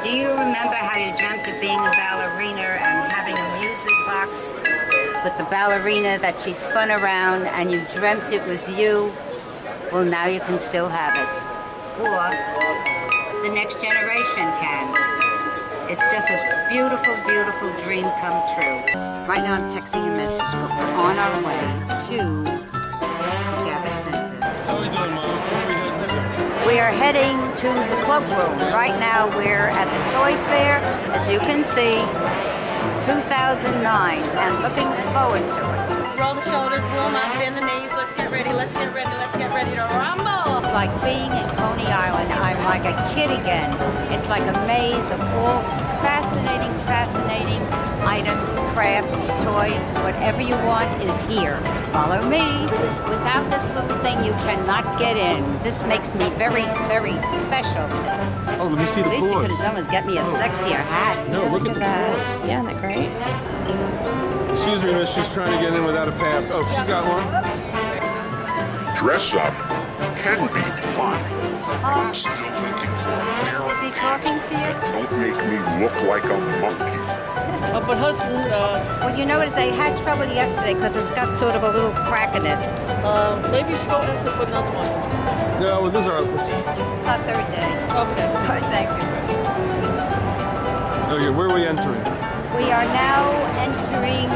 Do you remember how you dreamt of being a ballerina and having a music box with the ballerina that she spun around and you dreamt it was you? Well, now you can still have it. Or the next generation can. It's just a beautiful, beautiful dream come true. Right now I'm texting a message, but we're on our way to the Javits Center. So how are we doing, Mom? Where are we heading to? We are heading to the cloakroom. Right now we're at the toy fair, as you can see, 2009, and looking forward to it. Roll the shoulders, warm up, bend the knees, let's get ready, let's get ready, let's get ready to rumble. It's like being in Coney Island. I'm like a kid again. It's like a maze of all fascinating, fascinating items, crafts, toys, whatever you want is here. Follow me. Without this little thing, you cannot get in. This makes me very, very special. Oh, let me see the At least you paws. could have done was get me a sexier hat. No, look at the paws. Yeah, they're great. Excuse me, miss. She's trying to get in without a pass. Oh, she's got one. Dress up can be fun. I'm still looking for a mirror. Is he talking to you? Don't make me look like a monkey. But husband, Well, you know what? They had trouble yesterday because it's got sort of a little crack in it. maybe you should go ask her for another one. Yeah, well, this is our... It's our third day. Okay. All right, thank you. Okay, where are we entering? We are now entering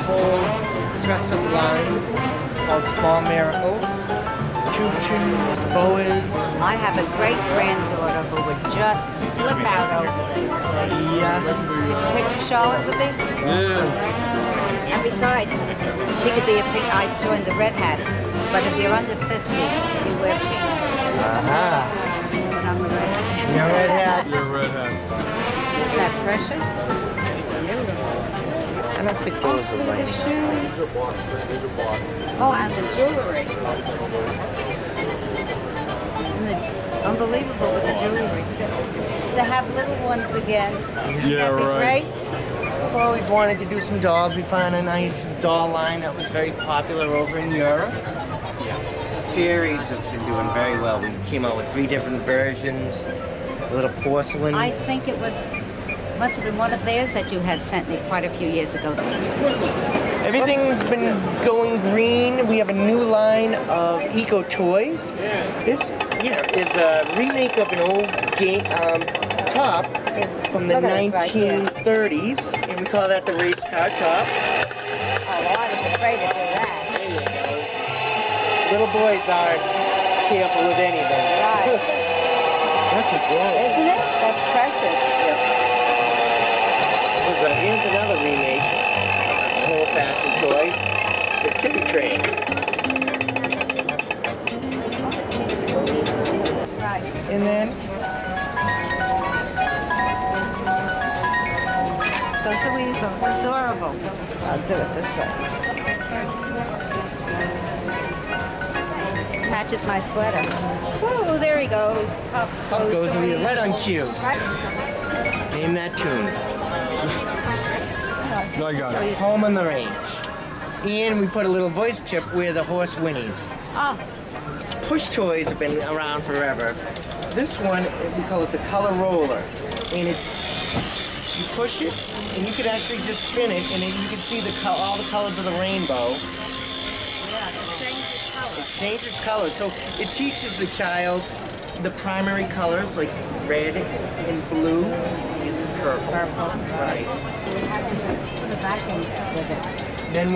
whole dress-up line called Small Miracles. Tutus, boas. I have a great-granddaughter who would just flip out over these. Yeah. Did you picture Charlotte with these? Yeah. And besides, she could be a pink. I joined the Red Hats, but if you're under 50, you wear pink. Aha. And I'm a Red Hat. You're a red hat. You're a red hat. Isn't that precious? I don't think those are The like. shoes. Oh, and the jewelry. And unbelievable with the jewelry, too. To have little ones again. Yeah, That'd be right. great. We've always wanted to do some dolls. We found a nice doll line that was very popular over in Europe. So fairies have been doing very well. We came out with 3 different versions. A little porcelain. I think it must have been one of theirs that you had sent me quite a few years ago. Everything's been going green. We have a new line of eco toys. This, is a remake of an old game top from the Look at it right here. 1930s, and we call that the race car top. Oh, well, I was afraid to do that. There you go. Little boys aren't careful with anything. Right. That's a goal. Isn't it? That's precious. Here's another remake of an old-fashioned toy, the Timmy Train. Right. And then Goes the weasel. Adorable. I'll do it this way. Matches my sweater. Woo, there he goes. Puff goes the right on cue. Right. Name that tune. I got it. Home on the Range. And we put a little voice chip where the horse whinnies. Oh, Push toys have been around forever. This one, we call it the color roller. And you push it, and you could actually just spin it, and then you can see all the colors of the rainbow. yeah, it changes color. It changes colors. So it teaches the child the primary colors, like red and blue and purple. Right. Put a vacuum with it. Then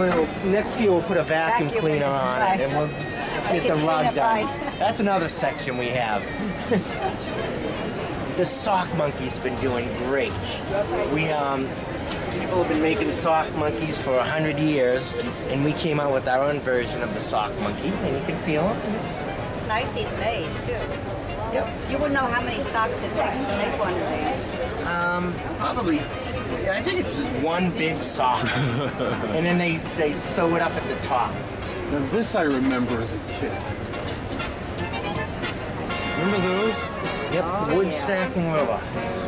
next year we'll put a vacuum Vacuum cleaner on right. it, and we'll Make get it the rug clean up done. right. That's another section we have. The sock monkey's been doing great. People have been making sock monkeys for 100 years, and we came out with our own version of the sock monkey, and you can feel them. Nice he's made, too. Yep. You wouldn't know how many socks it takes to make one of these. Probably, I think it's just one big sock, and then they sew it up at the top. Now this I remember as a kid. Remember those? Yep, Oh, wood yeah. stacking robots.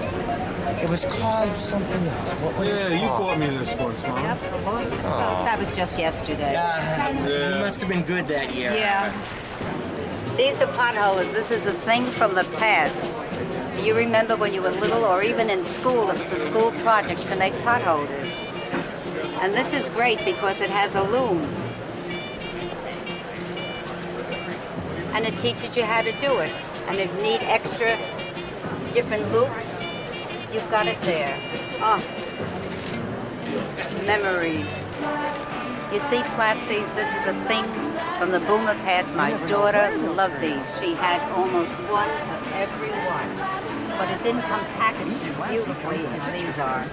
It was called something else. What was Yeah, it you called? bought me this once, Mom. Yep, a long time ago. That was just yesterday. Yeah, Yeah. you must have been good that year. Yeah. These are potholders. This is a thing from the past. Do you remember when you were little or even in school, it was a school project to make potholders? And this is great because it has a loom. And it teaches you how to do it. And if you need extra different loops, you've got it there. Oh, memories. You see flatsies, this is a thing from the boomer past. My daughter loved these. She had almost one of every one. But it didn't come packaged as beautifully as these are.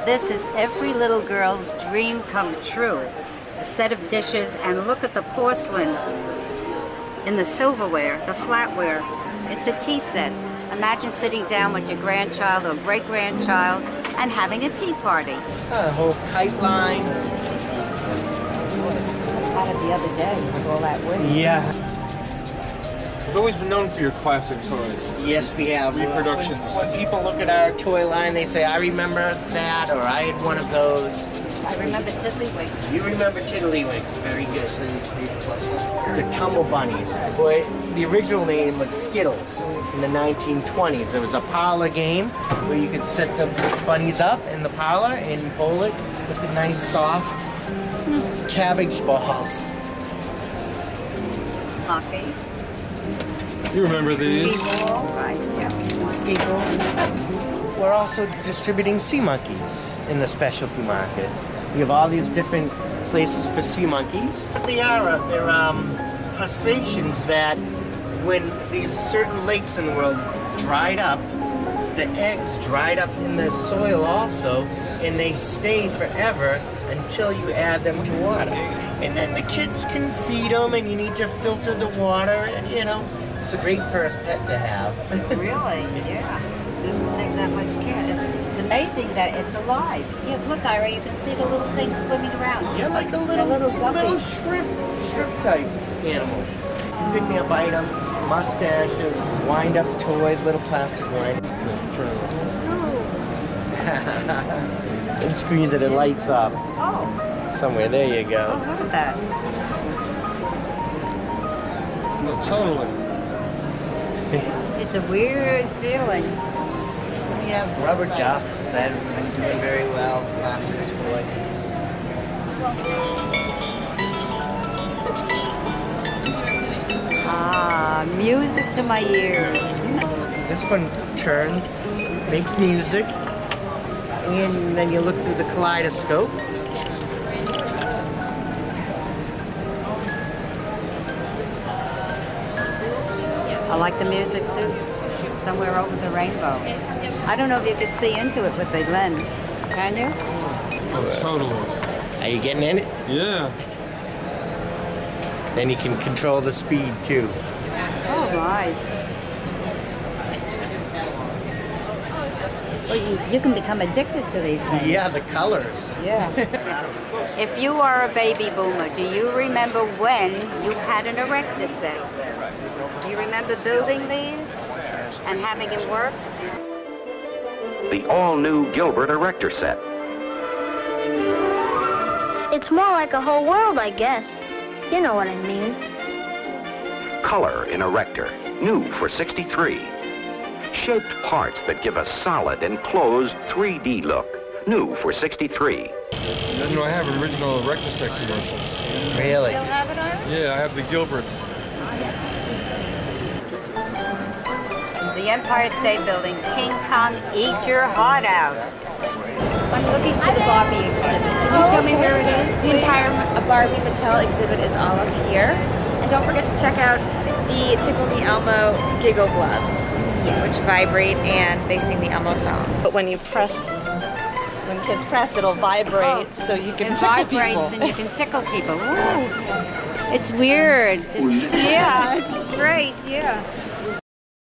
This is every little girl's dream come true. A set of dishes, and look at the porcelain in the silverware, the flatware. It's a tea set. Imagine sitting down with your grandchild or great-grandchild and having a tea party. A whole kite line. I had it the other day with all that wood. Yeah. You've always been known for your classic toys. Yes, we have. Reproductions. When people look at our toy line, they say, I remember that, or I had one of those. I remember Tiddlywinks. You remember Tiddlywinks, very good. The Tumble Bunnies. Boy, the original name was Skittles in the 1920s. It was a parlor game where you could set the bunnies up in the parlor and bowl it with the nice soft cabbage balls. Hockey. You remember these? Ski ball. Right, yeah. Ski ball. We're also distributing sea monkeys in the specialty market. We have all these different places for sea monkeys. They're crustaceans that when these certain lakes in the world dried up, the eggs dried up in the soil also, and they stay forever until you add them to water. And then the kids can feed them, and you need to filter the water, you know. It's a great first pet to have. Really? Yeah. It doesn't take that much care. It's amazing that it's alive. Yeah, look, Ira, you can see the little thing swimming around. Yeah, like a little shrimp type animal. Pick-me-up items, mustaches, wind-up toys, little plastic wine. And squeeze it, it lights up. Oh. Somewhere, there you go. Oh, look at that. Oh, totally. It's a weird feeling. We have rubber ducks that have been doing very well. Classic toy. Ah, music to my ears. This one turns, makes music, and then you look through the kaleidoscope. I like the music too. Somewhere over the rainbow. I don't know if you could see into it with the lens. Can you? Oh, totally. Are you getting in it? Yeah. Then you can control the speed too. Oh my. Well, you can become addicted to these things. Yeah, the colors. Yeah. If you are a baby boomer, do you remember when you had an erector set? Do you remember building these and having it work? The all-new Gilbert erector set. It's more like a whole world, I guess. You know what I mean. Color in erector, new for '63. Shaped parts that give a solid enclosed 3D look, new for '63. You know, I have original erector set commercials. Really? Still have it, Ira? Yeah, I have the Gilbert. The Empire State Building, King Kong, eat your heart out. I'm looking for the Barbie exhibit. Can you tell me where it is? The entire Barbie Mattel exhibit is all up here. And don't forget to check out the Tickle Me Elmo giggle gloves, which vibrate and they sing the Elmo song. But when you press, when kids press, it'll vibrate so you can tickle people. It vibrates and you can tickle people. Ooh. It's weird. Yeah, it's great, yeah.